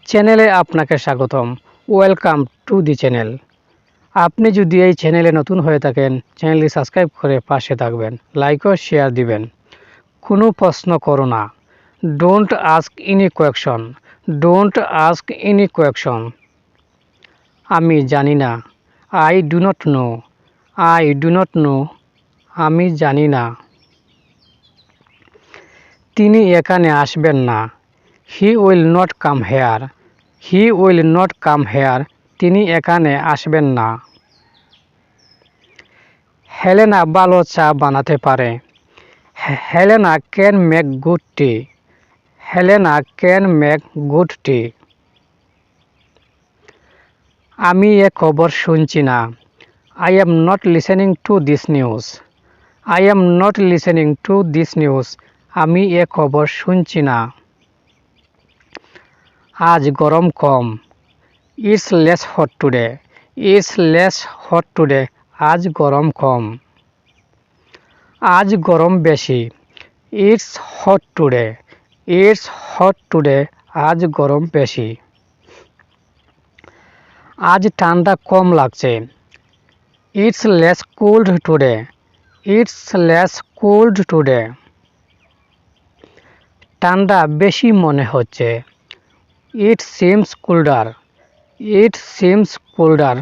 চ্যানেলে আপনাকে স্বাগতম। Welcome to the channel. আপনি যদি এই চ্যানেলে নতুন হয়ে থাকেন, চ্যানেলটি সাবস্ক্রাইব করে পাশে থাকবেন, লাইক ও শেয়ার দিবেন। কোনো প্রশ্ন করো না। Don't ask any question. Don't ask any question. আমি জানি না। I do not know. I do not know. আমি জানি না। তিনি এখানে আসবেন না। He will not come here. He will not come here. তিনি এখানে আসবেন না। হেলেনা ভালো চা বানাতে পারে। Helena can make good tea. Helena can make good tea. আমি এ খবর শুনছি না। I am not listening to this news. I am not listening to this news. আমি এ খবর শুনছি না। আজ গরম কম। It's less hot today. It's less hot today. আজ গরম কম। আজ গরম বেশি। It's hot today. It's hot today. আজ গরম বেশি। আজ ঠান্ডা কম লাগছে। It's less cold today. It's less cold today. ঠান্ডা বেশি মনে হচ্ছে। It seems colder. It seems colder.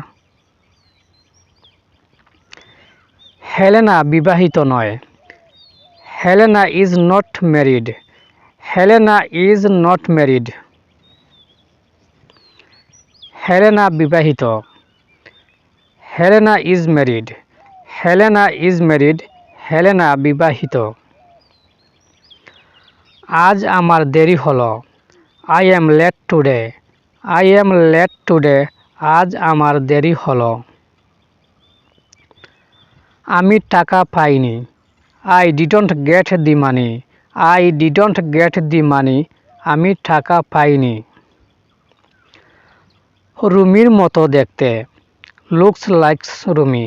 Helena বিবাহিত নয়। Helena is not married. Helena is not married. Helena বিবাহিত। Helena is married. Helena is married. Helena বিবাহিত। আজ আমার দেরি হলো। I am late today. I am late today. আজ আমার দেরি হলো। আমি টাকা পাইনি। I didn't get the money. I didn't get the money. আমি টাকা পাইনি। রুমির মতো দেখতে। Looks like Rumi.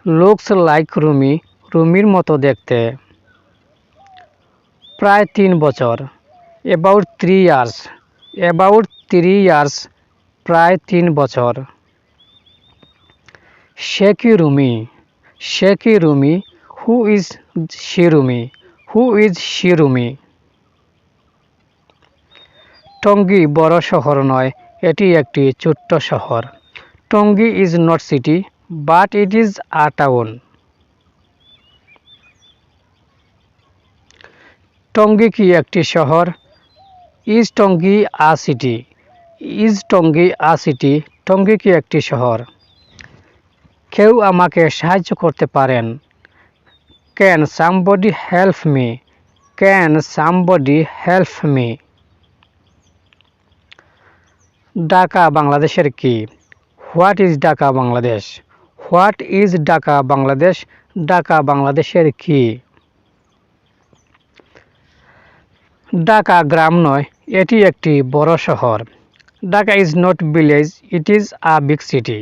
Looks like Rumi. রুমির মতো দেখতে। প্রায় 3 বছর। About 3 years. About 3 years. প্রায় 3 বছর। সে কি রুমি? সে কি Rumi? Who is she Rumi? Who is she Rumi? Tongi বড় শহর নয়, এটি একটি ছোট্ট শহর। Tongi is not city, but it is a town. Tongi কি একটি শহর? Is Tongi a city? Is Tongi a city? Tongi কি একটি শহর? কেউ আমাকে সাহায্য করতে পারেন? Can somebody help me? Can somebody help me? Dhaka বাংলাদেশের কি? What is Dhaka Bangladesh? What is Dhaka Bangladesh? Dhaka বাংলাদেশের কি? ঢাকা গ্রাম নয়, এটি একটি বড় শহর। Dhaka is not village, it is a big city.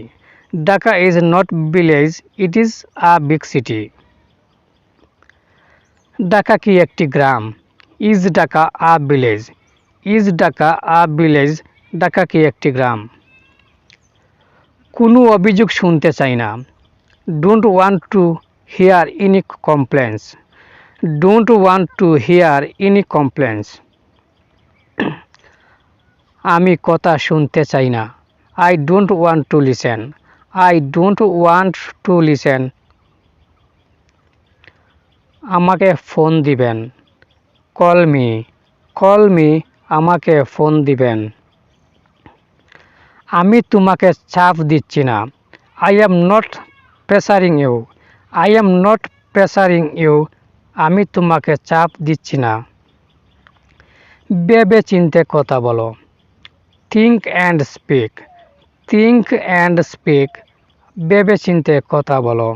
Dhaka is not village, it is a big city. Dhaka কি একটি গ্রাম? Is Dhaka a village? Is Dhaka a village? Dhaka কি একটি গ্রাম? কোনো অভিযোগ শুনতে চাই না। Don't want to hear any complaints. Don't want to hear any complaints. আমি কথা শুনতে চাই না। I don't want to listen. I don't want to listen. আমাকে ফোন দিবেন। Call me. Call me. আমাকে ফোন দিবেন। আমি তোমাকে চাপ দিচ্ছি না। I am not pressuring you. I am not pressuring you. আমি তোমাকে চাপ দিচ্ছি না। ভেবে চিন্তে কথা বলো। Think and speak. Think and speak. ভেবে চিন্তে কথা বলো।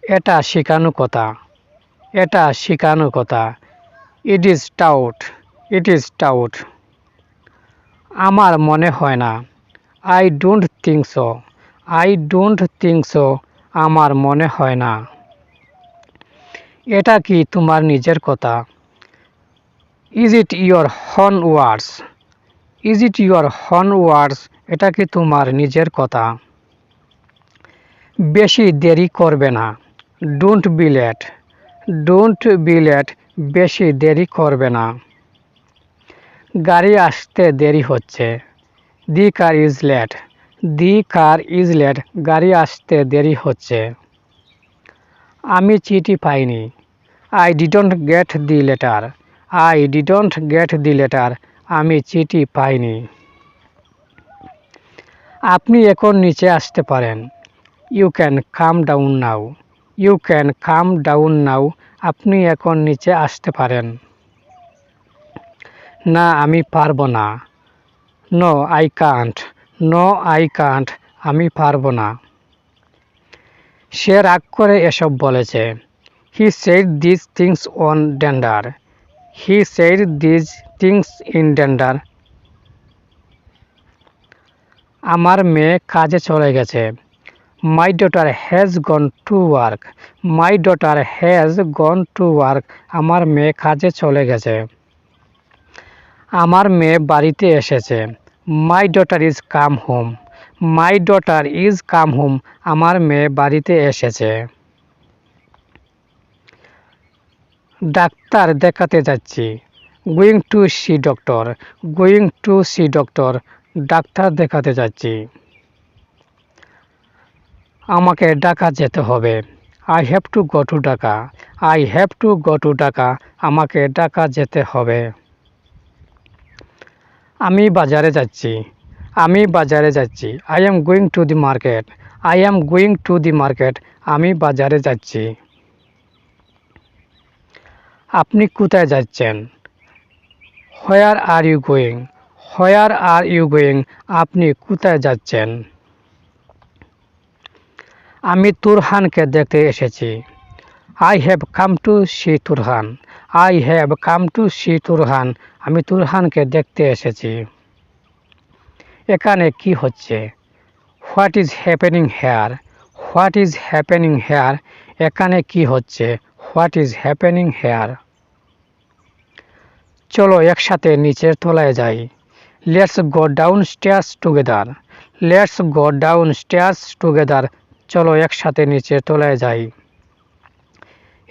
এটা শেখানো কথা। এটা শেখানো কথা। It is tout. It is tout. আমার মনে হয় না। I don't think so. I don't think so. আমার মনে হয় না। এটা কি তোমার নিজের কথা? ইজ ইট ইয়োর হন ওয়ার্ডস? ইজ ইট ইউর হন ওয়ার্ডস? এটা কি তোমার নিজের কথা? বেশি দেরি করবে না। Don't be late. Don't be late. বেশি দেরি করবে না। গাড়ি আসতে দেরি হচ্ছে। The car is late. The car is late. গাড়ি আসতে দেরি হচ্ছে। আমি চিঠি পাইনি। I didn't get the letter. I didn't get the letter. আমি চিঠি পাইনি। আপনি এখন নিচে আসতে পারেন। You can come down now. You can come down now. আপনি এখন নিচে আসতে পারেন। না, আমি পারবো না। No I can't. No I can't. আমি পারবো না। সে রাগ করে এসব বলেছে। He said this things on ডেন্ডার। He said this things in ডেন্ডার। আমার মেয়ে কাজে চলে গেছে। My daughter has gone to work. My daughter has gone to work. আমার মেয়ে কাজে চলে গেছে। আমার মেয়ে বাড়িতে এসেছে। My daughter is come home. My daughter is come home. আমার মেয়ে বাড়িতে এসেছে। ডাক্তার দেখাতে যাচ্ছি। Going to see doctor. Going to see doctor. ডাক্তার দেখাতে যাচ্ছি। আমাকে ঢাকা যেতে হবে। I have to go to Dhaka. I have to go to Dhaka. আমাকে ঢাকা যেতে হবে। আমি বাজারে যাচ্ছি। আমি বাজারে যাচ্ছি। I am going to the market. I am going to the market. আমি বাজারে যাচ্ছি। আপনি কোথায় যাচ্ছেন? Where are you going? Where are you going? আপনি কোথায় যাচ্ছেন? আমি তুরহানকে দেখতে এসেছি। I have come to see Turhan. I have come to see Turhan. আমি তুরহানকে দেখতে এসেছি। এখানে কি হচ্ছে? What is happening here? What is happening here? এখানে কি হচ্ছে? What is happening hair? চলো একসাথে নিচের তলায় যাই। Let's go down stairs together. Let's go down stairs together. চলো একসাথে নিচের তলায় যাই।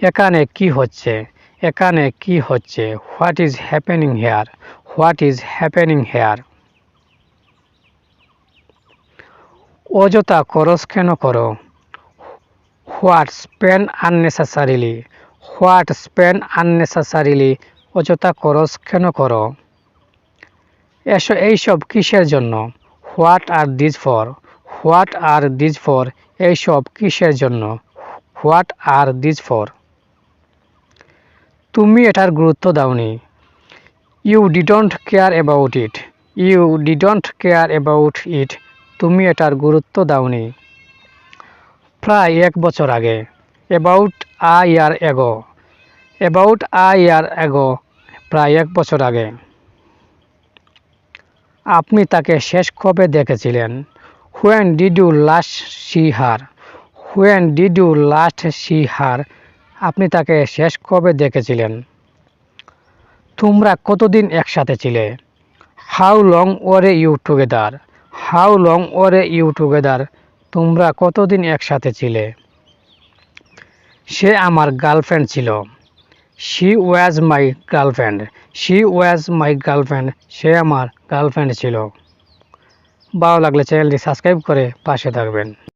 এখানে কি হচ্ছে? এখানে কি হচ্ছে? What is happening here? What is happening here? অযথা খরচ কেন করো? What spend unnecessarily. What spend unnecessarily. অযথা খরচ কেন করো? এইসব কিসের জন্য? What are this for? What are this for? এইসব কিসের জন্য? What are this for? তুমি এটার গুরুত্ব দাওনি। You didn't care about it. You didn't care about it. তুমি এটার গুরুত্ব দাওনি। প্রায় 1 বছর আগে। অ্যাবাউট আ ইয়ার এগো। অ্যাবাউট আ ইয়ার এগো। প্রায় 1 বছর আগে। আপনি তাকে শেষ কবে দেখেছিলেন? When did you last see her? When did you last see her? আপনি তাকে শেষ কবে দেখেছিলেন? তোমরা কতদিন একসাথে ছিলে? How long were you together? How long were you together? তোমরা কতদিন একসাথে ছিলে? সে আমার গার্লফ্রেন্ড ছিল। She was my girlfriend. She was my girlfriend. সে আমার গার্লফ্রেন্ড ছিল। ভালো লাগলে চ্যানেলটি সাবস্ক্রাইব করে পাশে থাকবেন।